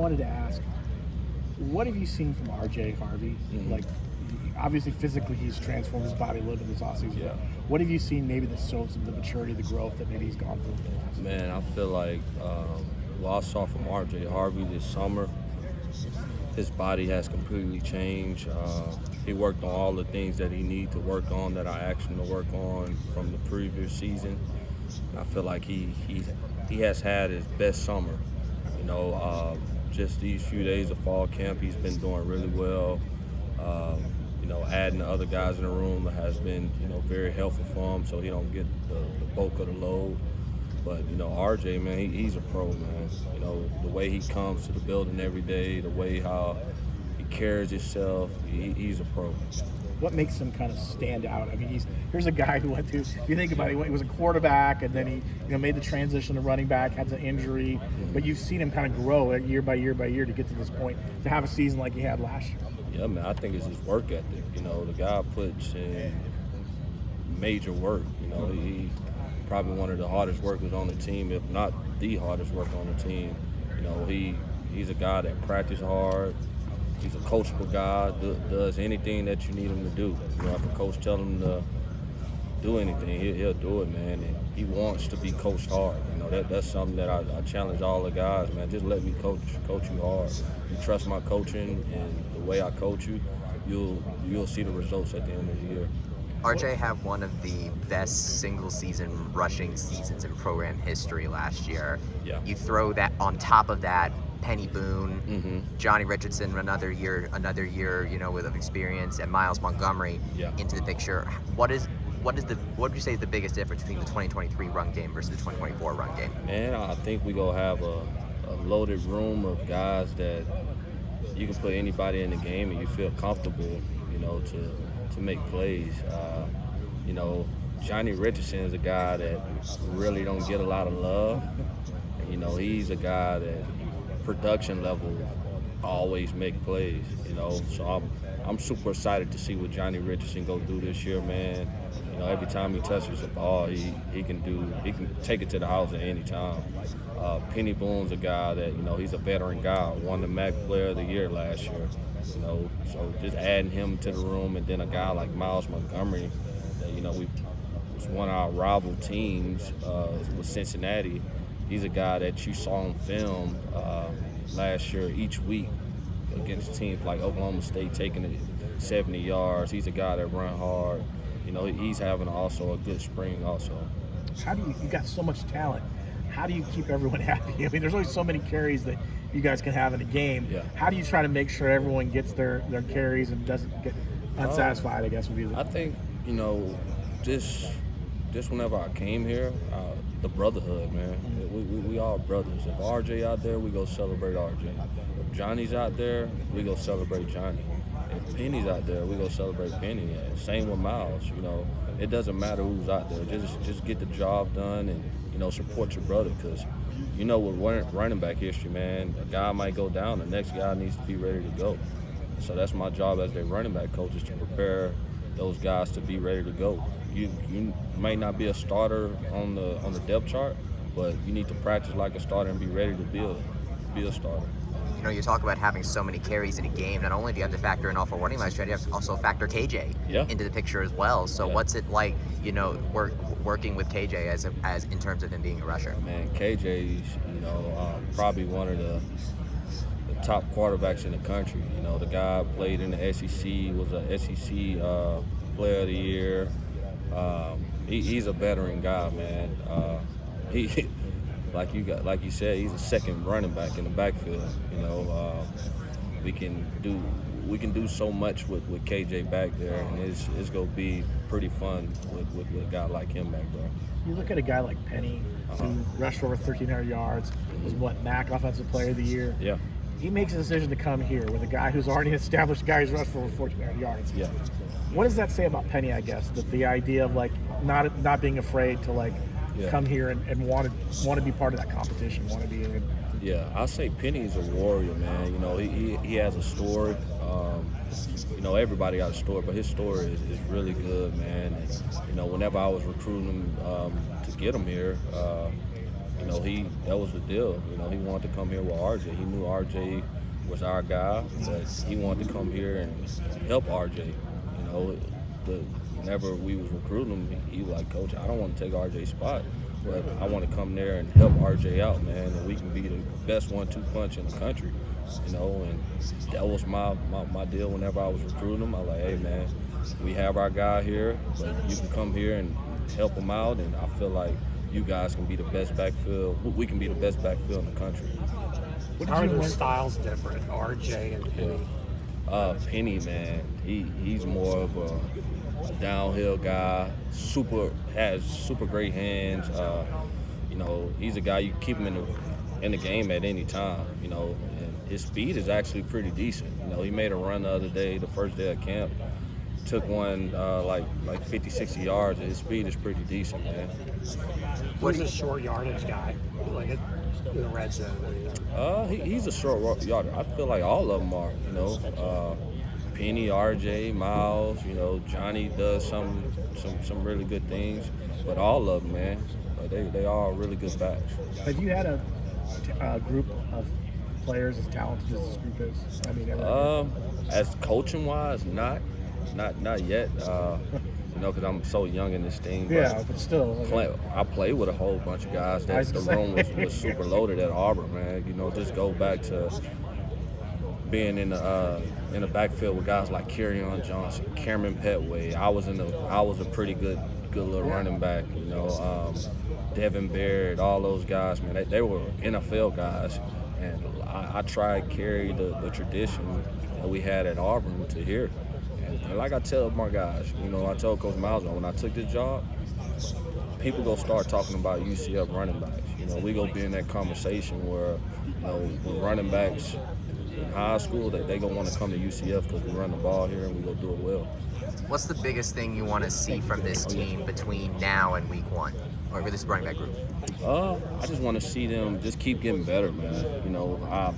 I wanted to ask, what have you seen from RJ Harvey? Like, obviously physically he's transformed his body a little bit this offseason. Yeah. What have you seen maybe that shows him the maturity, the growth that maybe he's gone through in the last? Man, I feel like what I saw from RJ Harvey this summer, his body has completely changed. He worked on all the things that he needed to work on that I asked him to work on from the previous season. I feel like he has had his best summer. Just these few days of fall camp, he's been doing really well. Adding the other guys in the room has been, very helpful for him so he don't get the bulk of the load. But, RJ, man, he's a pro, man. The way he comes to the building every day, the way how he carries himself, he's a pro. What makes him kind of stand out? I mean, here's a guy who went through, if you think about it, he was a quarterback and then he made the transition to running back, had an injury, but you've seen him kind of grow year by year by year to get to this point, to have a season like he had last year. Yeah, man, I think it's his work ethic. The guy puts in major work. He probably one of the hardest workers on the team, if not the hardest worker on the team. He's a guy that practices hard. He's a coachable guy, does anything that you need him to do. If a coach tells him to do anything, he'll do it, man. And he wants to be coached hard. That's something that I challenge all the guys, man. Just let me coach you hard. You trust my coaching and the way I coach you, you'll see the results at the end of the year. RJ had one of the best single-season rushing seasons in program history last year. Yeah. You throw that on top of that, Penny Boone, Johnny Richardson, another year, with experience, and Miles Montgomery into the picture. What would you say is the biggest difference between the 2023 run game versus the 2024 run game? Man, I think we're going to have a loaded room of guys that you can put anybody in the game and you feel comfortable, to make plays. Johnny Richardson is a guy that really don't get a lot of love. He's a guy that production level always make plays, So I'm super excited to see what Johnny Richardson go do this year, man. Every time he touches the ball, he can take it to the house at any time. Penny Boone's a guy that, he's a veteran guy, won the MAC Player of the Year last year. So just adding him to the room, and then a guy like Miles Montgomery, that, it's one of our rival teams with Cincinnati. He's a guy that you saw on film last year each week against teams like Oklahoma State taking it 70 yards. He's a guy that run hard. He's having also a good spring also. How do you got so much talent? How do you keep everyone happy? I mean, there's only so many carries that you guys can have in a game. Yeah. How do you try to make sure everyone gets their carries and doesn't get unsatisfied, I guess would be the... I think, just whenever I came here, the brotherhood, man. We all brothers. If RJ out there, we go celebrate RJ. If Johnny's out there, we go celebrate Johnny. If Penny's out there, we go celebrate Penny. And same with Miles. It doesn't matter who's out there. Just get the job done and support your brother, because with running back history, man, a guy might go down, the next guy needs to be ready to go. So that's my job as their running back coach, is to prepare those guys to be ready to go. You might not be a starter on the depth chart, but you need to practice like a starter and be ready to be a starter. You talk about having so many carries in a game. Not only do you have to factor in all four running backs, you have to also factor KJ into the picture as well. So what's it like, working with KJ as in terms of him being a rusher? Man, KJ's probably one of the top quarterbacks in the country. The guy played in the SEC, was an SEC Player of the Year. He's a veteran guy, man. He like you said, he's a second running back in the backfield. We can do so much with KJ back there, and it's gonna be pretty fun with a guy like him back there. You look at a guy like Penny, who rushed for over 1,300 yards, was MAC Offensive Player of the Year. Yeah. He makes a decision to come here with a guy who's already an established guy who's rushed for over 1,400 yards. Yeah. What does that say about Penny, I guess? That the idea of not being afraid to come here and want to be part of that competition, want to be in. Yeah, I say Penny's a warrior, man. He has a story. Everybody got a story, but his story is really good, man. And, whenever I was recruiting him to get him here, you know, that was the deal. You know, he wanted to come here with RJ. He knew RJ was our guy, but he wanted to come here and help RJ. You know, whenever we was recruiting him, he was like, Coach, I don't want to take RJ's spot, but I want to come there and help RJ out, man, and we can be the best 1-2 punch in the country. You know, and that was my deal whenever I was recruiting him. I was like, hey, man, we have our guy here, but you can come here and help him out, and I feel like you guys can be the best backfield. We can be the best backfield in the country. How are their styles different, RJ and Penny? Penny, man, he's more of a downhill guy. Has super great hands. You know, he's a guy you keep him in the game at any time. You know, and his speed is actually pretty decent. You know, he made a run the other day, the first day of camp. Took one like 50, 60 yards, and his speed is pretty decent, man. What's a short yardage guy, like in the red zone? He's a short yarder. I feel like all of them are, you know. Penny, RJ, Miles, you know, Johnny does some really good things, but all of them, man, they are really good backs. Have you had a group of players as talented as this group is? I mean, as coaching wise, not yet. You know, because I'm so young in this team. But still. I play with a whole bunch of guys. That the room was super loaded at Auburn, man. You know, just go back to being in the backfield with guys like Kerryon Johnson, Cameron Petway. I was a pretty good little running back. You know, Devin Baird, all those guys, man. They were NFL guys, and I tried to carry the tradition that we had at Auburn to here. And like I tell my guys, you know, I told Coach Miles when I took this job, people go start talking about UCF running backs. You know, we go be in that conversation where, you know, with running backs in high school, they gonna want to come to UCF because we run the ball here and we go do it well. What's the biggest thing you want to see from this team between now and week 1, or with this running back group? I just want to see them just keep getting better, man. You know, I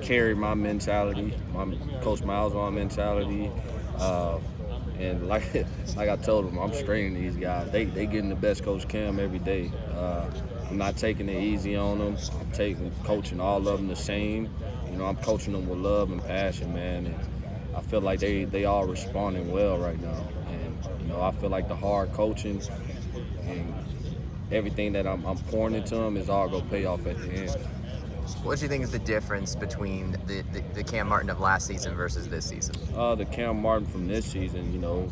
carry my mentality, my Coach Miles' mentality, and like I told them, I'm straining these guys. They getting the best Coach Cam every day. I'm not taking it easy on them. I'm coaching all of them the same. You know, I'm coaching them with love and passion, man. And I feel like they all responding well right now. And you know, I feel like the hard coaching and everything that I'm pouring into them is all gonna pay off at the end. What do you think is the difference between the Cam Martin of last season versus this season? The Cam Martin from this season, you know,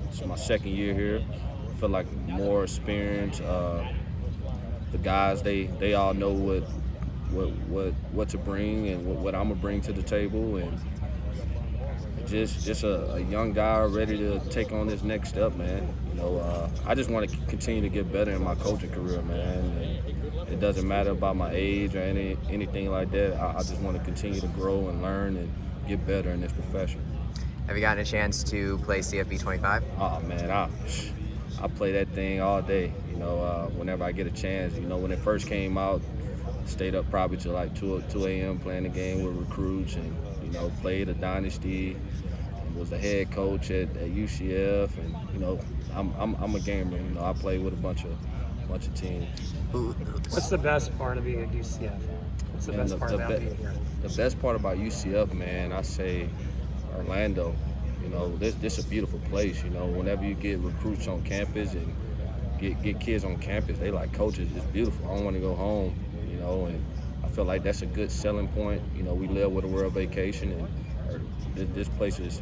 it's my second year here. I feel like more experience. The guys, they all know what to bring and what I'm gonna bring to the table, and just a young guy ready to take on this next step, man. You know, I just want to continue to get better in my coaching career, man. And it doesn't matter about my age or anything like that. I just want to continue to grow and learn and get better in this profession. Have you gotten a chance to play CFB 25? Oh man, I play that thing all day. You know, whenever I get a chance. You know, when it first came out, stayed up probably till like 2 a.m. playing the game with recruits, and you know, played a dynasty. Was the head coach at UCF, and you know, I'm a gamer. You know, I play with a bunch of teams. What's the best part of being at UCF? What's the best part about being here? The best part about UCF, man, I say Orlando. You know, this is a beautiful place. You know, whenever you get recruits on campus and get kids on campus, they like, coaches, it's beautiful. I don't want to go home. You know, and I feel like that's a good selling point. You know, we live with a world vacation, and this place is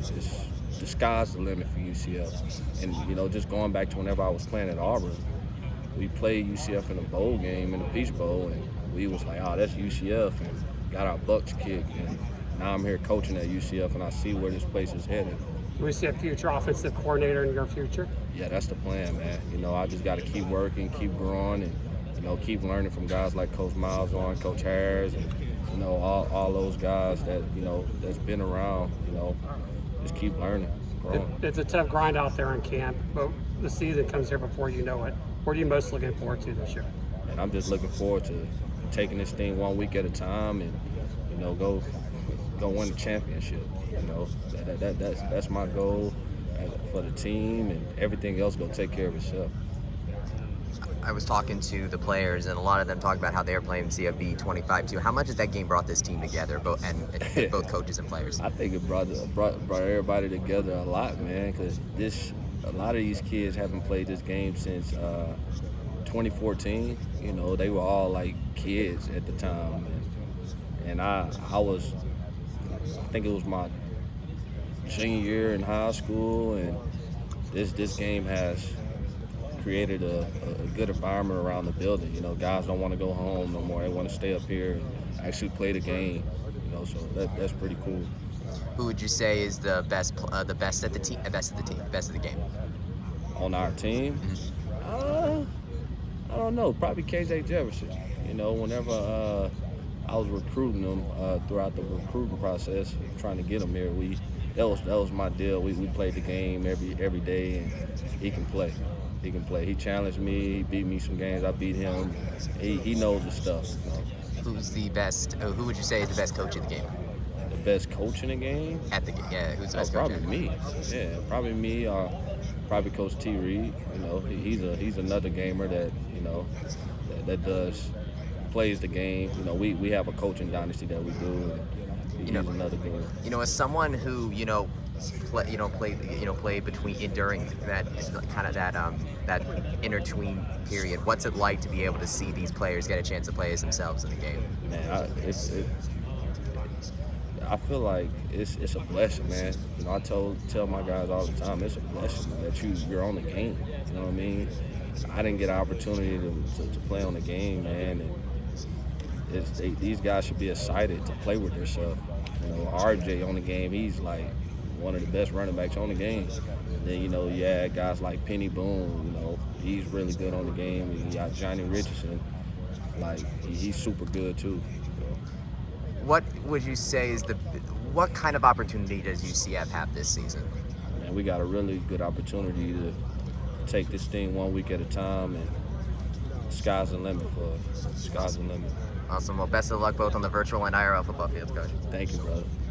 the sky's the limit for UCF. And you know, just going back to whenever I was playing at Auburn, we played UCF in a bowl game, in the Peach Bowl, and we was like, oh, that's UCF, and got our butts kicked. And now I'm here coaching at UCF, and I see where this place is headed. Do we see a future offensive coordinator in your future? Yeah, that's the plan, man. You know, I just got to keep working, keep growing, and you know, keep learning from guys like Coach Miles, Coach Harris, and you know, all those guys that, you know, that's been around. You know, just keep learning, growing. It's a tough grind out there in camp, but the season comes here before you know it. What are you most looking forward to this year? And I'm just looking forward to taking this thing 1 week at a time, and you know, go win the championship. You know, that's my goal for the team, and everything else gonna take care of itself. I was talking to the players, and a lot of them talked about how they were playing CFB 25-2. How much has that game brought this team together, and both coaches and players? I think it brought everybody together a lot, man, because a lot of these kids haven't played this game since 2014. You know, they were all like kids at the time, and I think it was my senior year in high school, and this game has created a good environment around the building. You know, guys don't want to go home no more. They want to stay up here and actually play the game. You know, so that's pretty cool. Who would you say is the best of the game? On our team, I don't know. Probably KJ Jefferson. You know, whenever I was recruiting him throughout the recruiting process, trying to get him here, that was my deal. We played the game every day, and he can play. He can play. He challenged me. He beat me some games. I beat him. He knows the stuff. You know? Who's the best? Who would you say is the best coach of the game? The best coach in the game? Who's the best coach? Probably me. Yeah, probably me. Probably Coach T. Reed. You know, he's another gamer that that plays the game. You know, we have a coaching dynasty that we do. And he's another gamer. You know, as someone who played during that kind of that in-between period, what's it like to be able to see these players get a chance to play as themselves in the game? Man, I feel like it's a blessing, man. You know, I tell my guys all the time, it's a blessing that you're on the game. You know what I mean? I didn't get an opportunity to play on the game, man. And these guys should be excited to play with themselves. You know, RJ on the game, he's like one of the best running backs on the game. And then, you know, you add guys like Penny Boone, you know, he's really good on the game. And you got Johnny Richardson, like, he's super good too. What would you say what kind of opportunity does UCF have this season? Man, we got a really good opportunity to take this thing 1 week at a time, and sky's the limit for us. Sky's the limit. Awesome. Well, best of luck both on the virtual and IRL football fields, Coach. Thank you, brother.